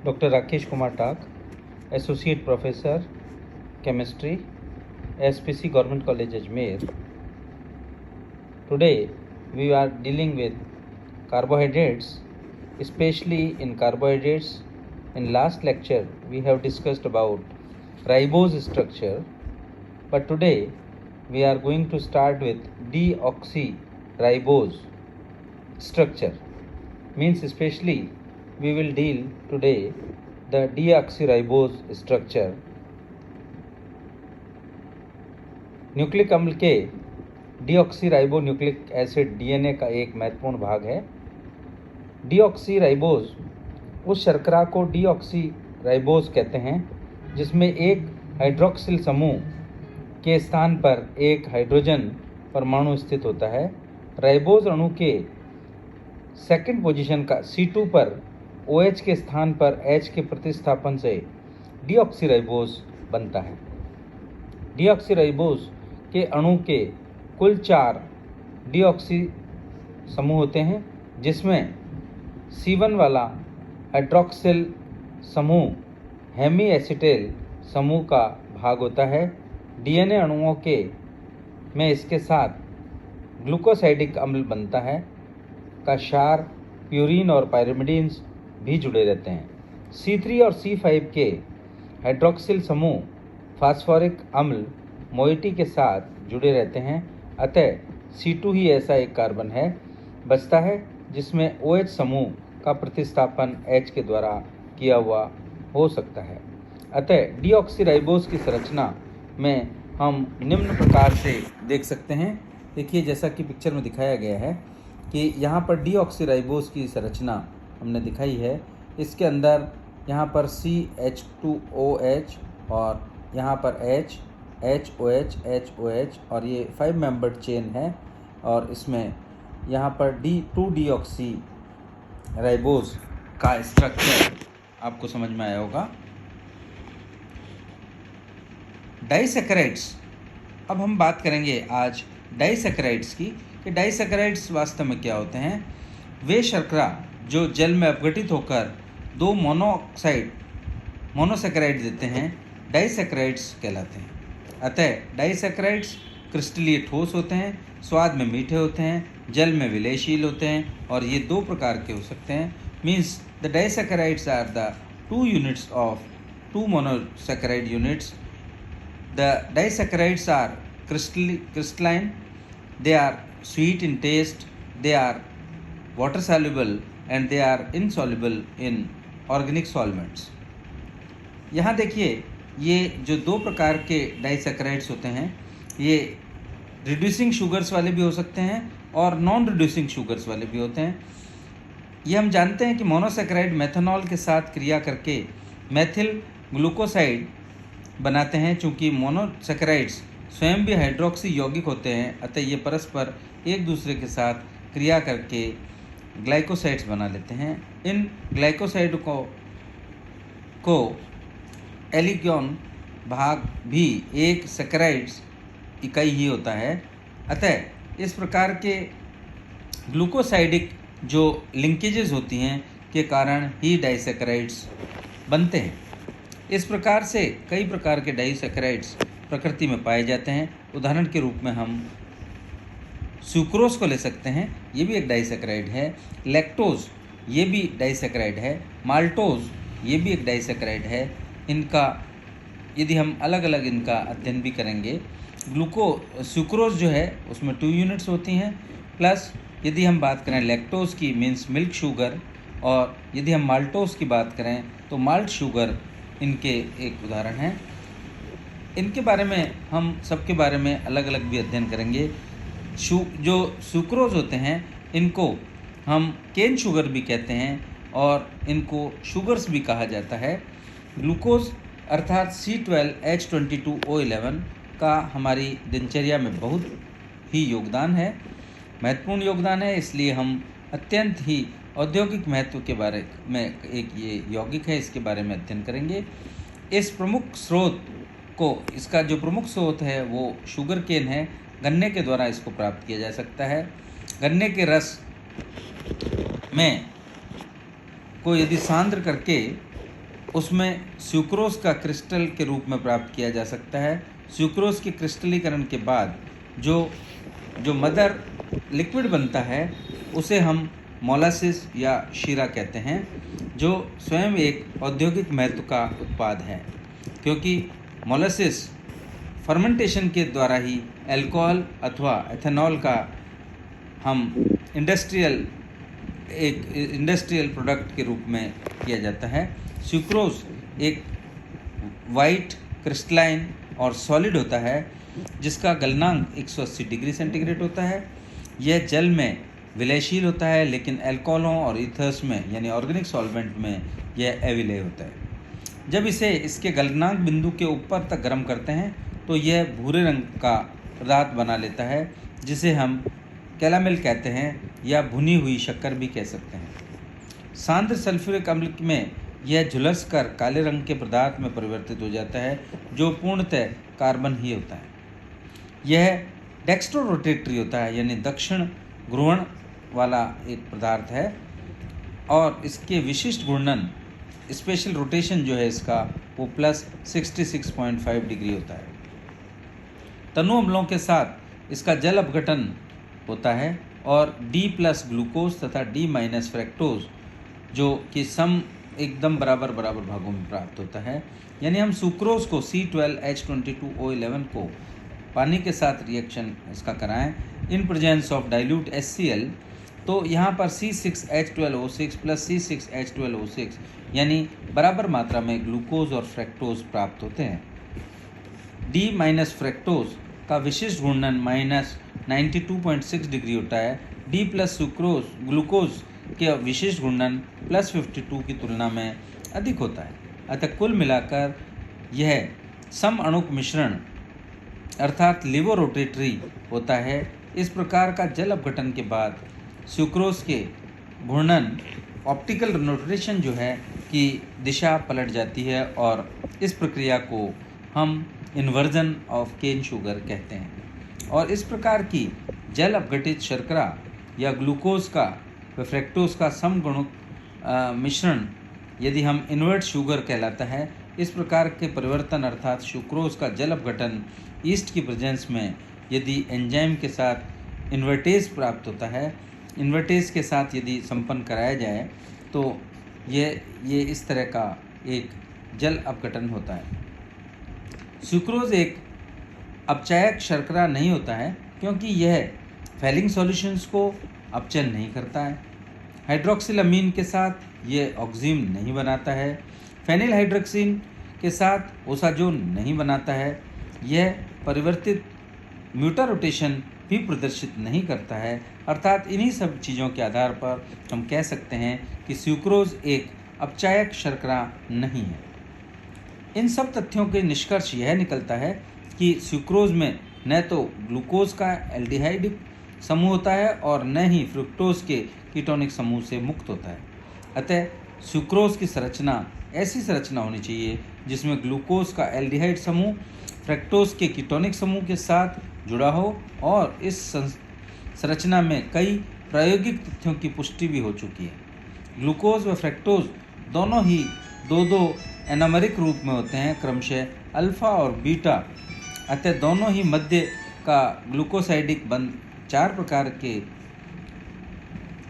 Dr. Rakesh Kumar Tak, Associate Professor, Chemistry, SPC Government College Ajmer. Today we are dealing with carbohydrates, especially in carbohydrates. In last lecture we have discussed about ribose structure, but today we are going to start with deoxyribose structure. Means especially we will deal today the deoxyribose structure. Nucleic अम्ल के deoxyribo nucleic acid DNA का एक महत्वपूर्ण भाग है। Deoxyribose उस शर्करा को डीऑक्सीराइबोज कहते हैं जिसमें एक हाइड्रोक्सिल समूह के स्थान पर एक हाइड्रोजन परमाणु स्थित होता है। राइबोज अणु के सेकंड पोजीशन का C2 पर OH के स्थान पर H के प्रतिस्थापन से डीऑक्सीराइबोज बनता है। डीऑक्सीराइबोज के अणु के कुल 4 डीऑक्सी समूह होते हैं, जिसमें C1 वाला हाइड्रोक्सिल समूह हेमी एसिटेल समूह का भाग होता है। डीएनए अणुओं के में इसके साथ ग्लूकोसाइडिक अम्ल बनता है का क्षार, प्यूरीन और पायरिमिडीन्स भी जुड़े रहते हैं। C3 और C5 के हाइड्रोक्सिल समूह फास्फोरिक अम्ल मोइटी के साथ जुड़े रहते हैं। अतः C2 ही ऐसा एक कार्बन है बचता है जिसमें OH समूह का प्रतिस्थापन H के द्वारा किया हुआ हो सकता है। अतः डीऑक्सीराइबोज की संरचना में हम निम्न प्रकार से देख सकते हैं। देखिए, जैसा कि पिक्चर में दिखाया गया है कि यहाँ पर डीऑक्सीराइबोज की संरचना हमने दिखाई है। इसके अंदर यहाँ पर CH2OH और यहाँ पर HOH और ये 5 मेंबर्ड चेन है, और इसमें यहाँ पर 2 डीऑक्सीराइबोज का स्ट्रक्चर आपको समझ में आया होगा। डाइसैकेराइड्स, अब हम बात करेंगे आज डाइसैकेराइड्स की कि डाइसैकेराइड्स वास्तव में क्या होते हैं। वे शर्करा जो जल में अपघटित होकर 2 मोनोसैकेराइड देते हैं, डाइसैकेराइड्स कहलाते हैं। अतः डाइसैकेराइड्स क्रिस्टलीय ठोस होते हैं, स्वाद में मीठे होते हैं, जल में विलयशील होते हैं, और ये 2 प्रकार के हो सकते हैं। Means the disaccharides are the 2 units of 2 monosaccharide units. The disaccharides are crystalline, they are sweet in taste, they are water soluble and they are insoluble in organic solvents. यहाँ देखिए, ये जो 2 प्रकार के डाइसैकेराइड्स होते हैं, ये रिड्यूसिंग शुगर्स वाले भी हो सकते हैं और नॉन रिड्यूसिंग शुगर्स वाले भी होते हैं। ये हम जानते हैं कि मोनोसैकेराइड मेथनॉल के साथ क्रिया करके मेथिल ग्लूकोसाइड बनाते हैं। चूँकि मोनोसैकेराइड्स स्वयं भी हाइड्रोक्सी यौगिक होते हैं, अतः ये परस्पर एक दूसरे के साथ क्रिया करके ग्लाइकोसाइड्स बना लेते हैं। इन ग्लाइकोसाइड को एलिगोन भाग भी एक सैकेराइड्स इकाई ही होता है। अतः इस प्रकार के ग्लूकोसाइडिक जो लिंकेजेस होती हैं के कारण ही डाइसैकेराइड्स बनते हैं। इस प्रकार से कई प्रकार के डाइसैकेराइड्स प्रकृति में पाए जाते हैं। उदाहरण के रूप में हम सुक्रोज को ले सकते हैं, ये भी एक डाइसैकेराइड है। लैक्टोज, ये भी डाइसैकेराइड है। माल्टोज, ये भी एक डाइसैकेराइड है। इनका यदि हम अलग अलग इनका अध्ययन भी करेंगे, सुक्रोज जो है उसमें 2 यूनिट्स होती हैं, प्लस यदि हम बात करें लैक्टोज की मीन्स मिल्क शुगर, और यदि हम माल्टोज की बात करें तो माल्ट शुगर इनके एक उदाहरण हैं। इनके बारे में हम सबके बारे में अलग अलग भी अध्ययन करेंगे। जो सुक्रोज होते हैं इनको हम केन शुगर भी कहते हैं और इनको शुगर्स भी कहा जाता है। ग्लूकोज अर्थात C12H22O11 का हमारी दिनचर्या में बहुत ही योगदान है, महत्वपूर्ण योगदान है। इसलिए हम अत्यंत ही औद्योगिक महत्व के बारे में एक ये यौगिक है, इसके बारे में अध्ययन करेंगे। इस प्रमुख स्रोत को, इसका जो प्रमुख स्रोत है वो शुगर केन है। गन्ने के द्वारा इसको प्राप्त किया जा सकता है। गन्ने के रस में को यदि सांद्र करके उसमें सुक्रोज का क्रिस्टल के रूप में प्राप्त किया जा सकता है। सुक्रोज के क्रिस्टलीकरण के बाद जो मदर लिक्विड बनता है उसे हम मोलासिस या शीरा कहते हैं, जो स्वयं एक औद्योगिक महत्व का उत्पाद है, क्योंकि मोलासिस फर्मेंटेशन के द्वारा ही अल्कोहल अथवा एथेनॉल का हम इंडस्ट्रियल प्रोडक्ट के रूप में किया जाता है। सुक्रोज एक वाइट क्रिस्टलाइन और सॉलिड होता है जिसका गलनांक 180 डिग्री सेंटीग्रेड होता है। यह जल में विलयशील होता है, लेकिन अल्कोहलों और ईथर्स में यानी ऑर्गेनिक सॉल्वेंट में यह अविलय होता है। जब इसे इसके गलनांक बिंदु के ऊपर तक गर्म करते हैं तो यह भूरे रंग का पदार्थ बना लेता है, जिसे हम कैरामेल कहते हैं या भुनी हुई शक्कर भी कह सकते हैं। सांद्र सल्फ्यूरिक अम्ल में यह झुलस कर काले रंग के पदार्थ में परिवर्तित हो जाता है, जो पूर्णतः कार्बन ही होता है। यह डेक्स्ट्रो रोटेटरी होता है, यानी दक्षिण घूर्णन वाला एक पदार्थ है, और इसके विशिष्ट घूर्णन स्पेशल रोटेशन जो है इसका वो प्लस 66.5 डिग्री होता है। तनु अम्लों के साथ इसका जल अपघटन होता है और D+ ग्लूकोज तथा D- फ्रैक्टोज जो कि सम एकदम बराबर भागों में प्राप्त होता है। यानी हम सुक्रोज को C12H22O11 को पानी के साथ रिएक्शन इसका कराएं in presence of dilute HCl, तो यहाँ पर C6H12O6 प्लस C6H12O6 यानी बराबर मात्रा में ग्लूकोज और फ्रैक्टोज प्राप्त होते हैं। D- फ्रैक्टोज का विशिष्ट घूर्णन -92.6 डिग्री होता है। D+ सुक्रोज ग्लूकोज के विशिष्ट घूर्णन +52 की तुलना में अधिक होता है। अतः कुल मिलाकर यह सम अणुक मिश्रण अर्थात लिवोरोटेटरी होता है। इस प्रकार का जल अपघटन के बाद सुक्रोज के घूर्णन ऑप्टिकल रोटेशन जो है कि दिशा पलट जाती है, और इस प्रक्रिया को हम इन्वर्जन ऑफ केन शुगर कहते हैं। और इस प्रकार की जल अपघटित शर्करा या ग्लूकोज का व फ्रैक्टोज का समगुणक मिश्रण यदि हम इन्वर्ट शुगर कहलाता है। इस प्रकार के परिवर्तन अर्थात सुक्रोज का जल अपघटन ईस्ट की प्रेजेंस में यदि एंजाइम के साथ इन्वर्टेज प्राप्त होता है, इन्वर्टेज के साथ यदि संपन्न कराया जाए तो ये इस तरह का एक जल अपघटन होता है। सुक्रोज एक अपचायक शर्करा नहीं होता है, क्योंकि यह फैलिंग सॉल्यूशंस को अपचयन नहीं करता है। हाइड्रोक्सिलामीन के साथ ये ऑक्सीम नहीं बनाता है। फेनिल हाइड्रोक्सिन के साथ ओसाजोन नहीं बनाता है। यह परिवर्तित म्यूटारोटेशन भी प्रदर्शित नहीं करता है। अर्थात इन्हीं सब चीज़ों के आधार पर हम कह सकते हैं कि सुक्रोज एक अपचायक शर्करा नहीं है। इन सब तथ्यों के निष्कर्ष यह निकलता है कि सुक्रोज में न तो ग्लूकोज का एल्डिहाइडिक समूह होता है और न ही फ्रुक्टोज के कीटोनिक समूह से मुक्त होता है। अतः सुक्रोज की संरचना ऐसी संरचना होनी चाहिए जिसमें ग्लूकोज का एल्डिहाइड समूह फ्रैक्टोज के कीटोनिक समूह के साथ जुड़ा हो, और इस संरचना में कई प्रायोगिक तथ्यों की पुष्टि भी हो चुकी है। ग्लूकोज व फ्रैक्टोज दोनों ही दो एनामेरिक रूप में होते हैं, क्रमशः अल्फा और बीटा। अतः दोनों ही मध्य का ग्लूकोसाइडिक बंध 4 प्रकार के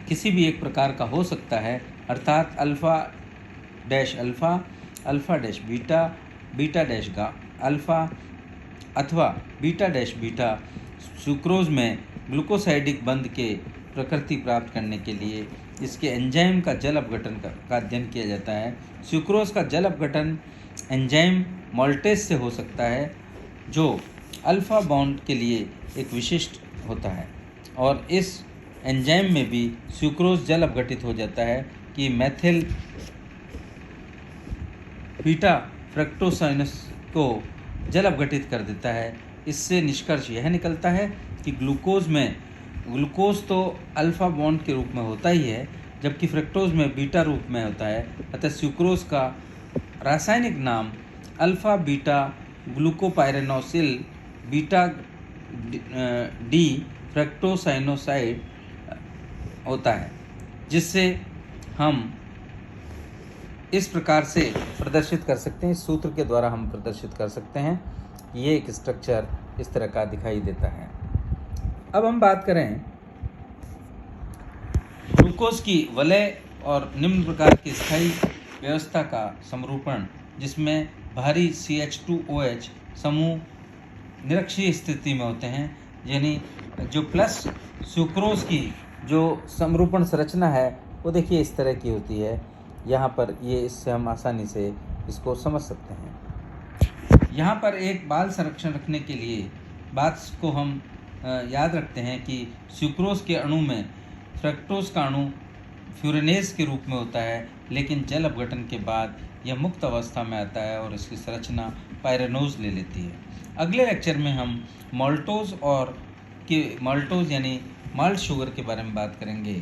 किसी भी एक प्रकार का हो सकता है, अर्थात alpha dash alpha, alpha dash beta, beta dash alpha अथवा बीटा डैश बीटा। सुक्रोज में ग्लूकोसाइडिक बंध के प्रकृति प्राप्त करने के लिए इसके एंजाइम का जल अपघटन का अध्ययन किया जाता है। सुक्रोज का जल अपघटन एंजाइम मॉल्टेज से हो सकता है, जो अल्फा बॉन्ड के लिए एक विशिष्ट होता है, और इस एंजाइम में भी सुक्रोज जल अपघटित हो जाता है कि मेथिल बीटा फ्रक्टोसाइनस को जल अपघटित कर देता है। इससे निष्कर्ष यह निकलता है कि ग्लूकोज तो अल्फा बॉन्ड के रूप में होता ही है, जबकि फ्रक्टोज में बीटा रूप में होता है। अतः सुक्रोज का रासायनिक नाम अल्फा बीटा ग्लूकोपाइरेनोसिल बीटा डी फ्रक्टोसाइनोसाइड होता है, जिससे हम इस प्रकार से प्रदर्शित कर सकते हैं, इस सूत्र के द्वारा हम प्रदर्शित कर सकते हैं। ये एक स्ट्रक्चर इस तरह का दिखाई देता है। अब हम बात करें ग्लूकोज की वलय और निम्न प्रकार की स्थायी व्यवस्था का समरूपण, जिसमें भारी CH2OH समूह निरक्षीय स्थिति में होते हैं, यानी जो प्लस सुक्रोज की जो समरूपण संरचना है वो देखिए इस तरह की होती है। यहाँ पर ये इससे हम आसानी से इसको समझ सकते हैं। यहाँ पर एक बाल संरक्षण रखने के लिए बात को हम याद रखते हैं कि सुक्रोज के अणु में फ्रक्टोज का अणु फ्यूरेनेज के रूप में होता है, लेकिन जल अपघटन के बाद यह मुक्त अवस्था में आता है और इसकी संरचना पायरेनोज ले लेती है। अगले लेक्चर में हम माल्टोज यानी माल्ट शुगर के बारे में बात करेंगे।